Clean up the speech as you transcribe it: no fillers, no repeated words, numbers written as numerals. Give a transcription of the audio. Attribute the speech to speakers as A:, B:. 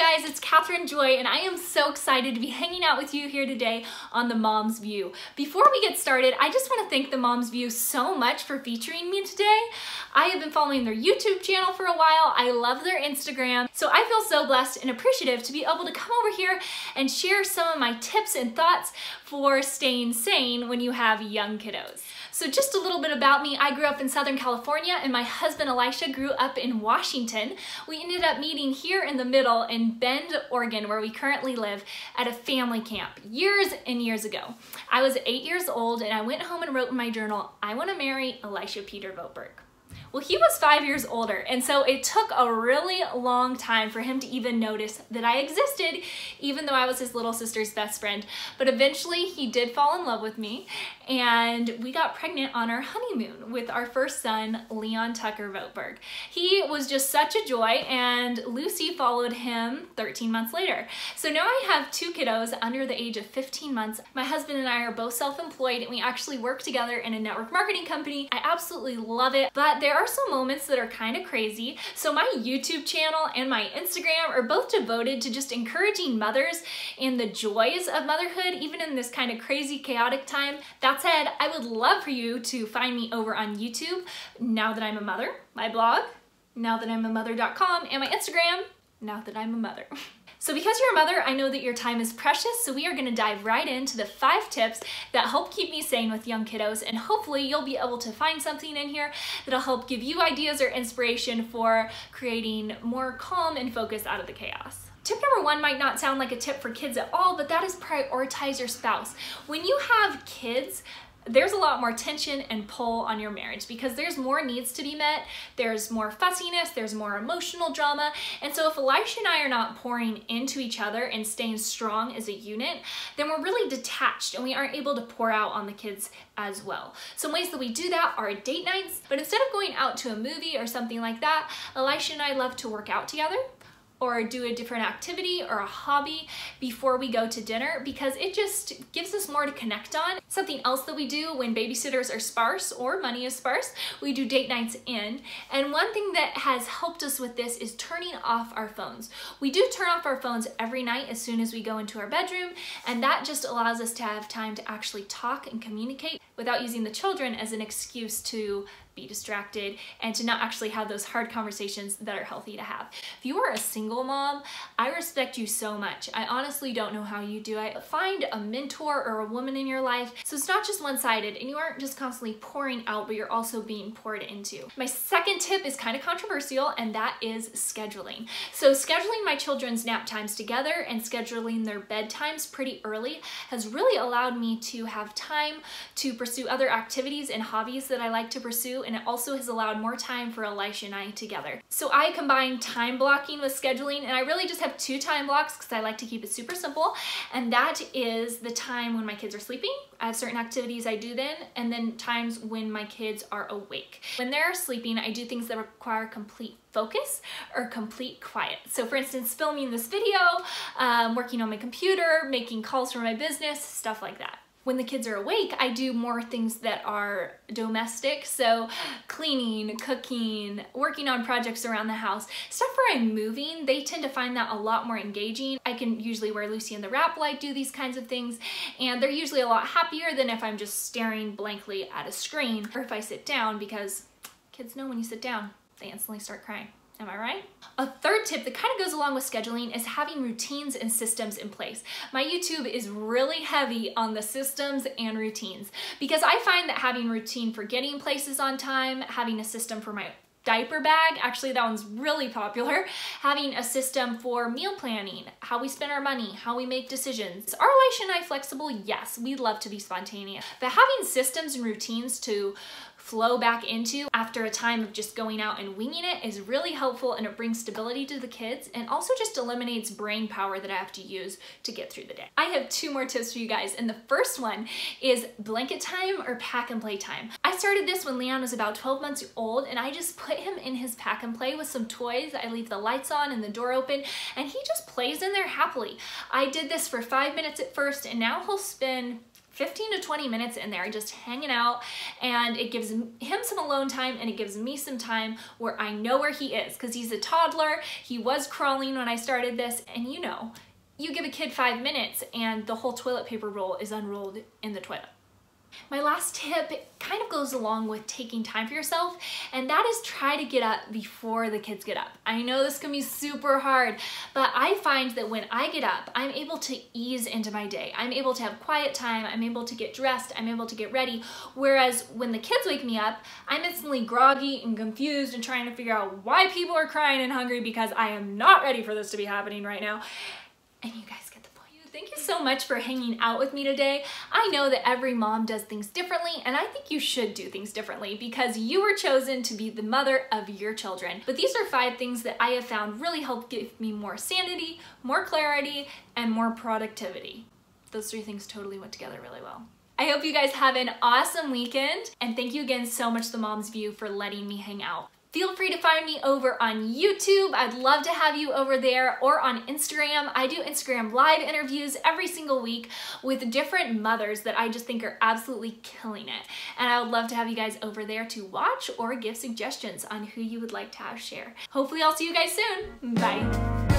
A: guys, it's Catherine Joy, and I am so excited to be hanging out with you here today on The Mom's View. Before we get started, I just want to thank The Mom's View so much for featuring me today. I have been following their YouTube channel for a while. I love their Instagram, so I feel so blessed and appreciative to be able to come over here and share some of my tips and thoughts for staying sane when you have young kiddos. So just a little bit about me. I grew up in Southern California and my husband Elisha grew up in Washington. We ended up meeting here in the middle in Bend, Oregon, where we currently live, at a family camp years and years ago. I was 8 years old and I went home and wrote in my journal, I want to marry Elisha Peter Votberg. Well, he was 5 years older, and so it took a really long time for him to even notice that I existed, even though I was his little sister's best friend. But eventually he did fall in love with me, and we got pregnant on our honeymoon with our first son, Leon Tucker Votberg. He was just such a joy, and Lucy followed him 13 months later. So now I have two kiddos under the age of 15 months. My husband and I are both self-employed, and we actually work together in a network marketing company. I absolutely love it, but there are some moments that are kind of crazy. So my YouTube channel and my Instagram are both devoted to just encouraging mothers in the joys of motherhood, even in this kind of crazy, chaotic time. That said, I would love for you to find me over on YouTube, Now That I'm a Mother, my blog, nowthatimamother.com, and my Instagram, Now That I'm a Mother. So because you're a mother, I know that your time is precious, so we are gonna dive right into the 5 tips that help keep me sane with young kiddos, and hopefully you'll be able to find something in here that'll help give you ideas or inspiration for creating more calm and focus out of the chaos. Tip number 1 might not sound like a tip for kids at all, but that is prioritize your spouse. When you have kids, there's a lot more tension and pull on your marriage because there's more needs to be met, there's more fussiness, there's more emotional drama, and so if Elisha and I are not pouring into each other and staying strong as a unit, then we're really detached and we aren't able to pour out on the kids as well. Some ways that we do that are date nights, but instead of going out to a movie or something like that, Elisha and I love to work out together, or do a different activity or a hobby before we go to dinner because it just gives us more to connect on. Something else that we do when babysitters are sparse or money is sparse, we do date nights in. And one thing that has helped us with this is turning off our phones. We do turn off our phones every night as soon as we go into our bedroom, and that just allows us to have time to actually talk and communicate without using the children as an excuse to be distracted and to not actually have those hard conversations that are healthy to have. If you are a single mom, I respect you so much. I honestly don't know how you do it. Find a mentor or a woman in your life so it's not just one-sided and you aren't just constantly pouring out, but you're also being poured into. My second tip is kind of controversial, and that is scheduling. So scheduling my children's nap times together and scheduling their bedtimes pretty early has really allowed me to have time to pursue other activities and hobbies that I like to pursue, and it also has allowed more time for Elisha and I together. So I combine time blocking with scheduling, and I really just have 2 time blocks because I like to keep it super simple, and that is the time when my kids are sleeping. I have certain activities I do then, and then times when my kids are awake. When they're sleeping, I do things that require complete focus or complete quiet. So for instance, filming this video, working on my computer, making calls for my business, stuff like that. When the kids are awake, I do more things that are domestic, so cleaning, cooking, working on projects around the house. Stuff where I'm moving, they tend to find that a lot more engaging. I can usually wear Lucy in the wrap light, do these kinds of things, and they're usually a lot happier than if I'm just staring blankly at a screen or if I sit down, because kids know when you sit down, they instantly start crying. Am I right? A third tip that kind of goes along with scheduling is having routines and systems in place. My YouTube is really heavy on the systems and routines because I find that having routine for getting places on time, having a system for my diaper bag, actually that one's really popular, having a system for meal planning, how we spend our money, how we make decisions. Are Elisha and I flexible? Yes, we love to be spontaneous, but having systems and routines to flow back into after a time of just going out and winging it is really helpful, and it brings stability to the kids and also just eliminates brain power that I have to use to get through the day. I have 2 more tips for you guys, and the first one is blanket time or pack and play time. I started this when Leon was about 12 months old, and I just put him in his pack and play with some toys. I leave the lights on and the door open, and he just plays in there happily. I did this for 5 minutes at first, and now he'll spend 15 to 20 minutes in there just hanging out, and it gives him some alone time and it gives me some time where I know where he is, because he's a toddler. He was crawling when I started this, and you know, you give a kid 5 minutes and the whole toilet paper roll is unrolled in the toilet. My last tip kind of goes along with taking time for yourself, and that is try to get up before the kids get up. I know this can be super hard, but I find that when I get up, I'm able to ease into my day. I'm able to have quiet time, I'm able to get dressed, I'm able to get ready, whereas when the kids wake me up, I'm instantly groggy and confused and trying to figure out why people are crying and hungry, because I am not ready for this to be happening right now. And you guys get the point. Thank you so much for hanging out with me today. I know that every mom does things differently, and I think you should do things differently because you were chosen to be the mother of your children. But these are 5 things that I have found really help give me more sanity, more clarity, and more productivity. Those 3 things totally went together really well. I hope you guys have an awesome weekend, and thank you again so much, The Mom's View, for letting me hang out. Feel free to find me over on YouTube. I'd love to have you over there, or on Instagram. I do Instagram live interviews every single week with different mothers that I just think are absolutely killing it. And I would love to have you guys over there to watch or give suggestions on who you would like to have share. Hopefully I'll see you guys soon. Bye.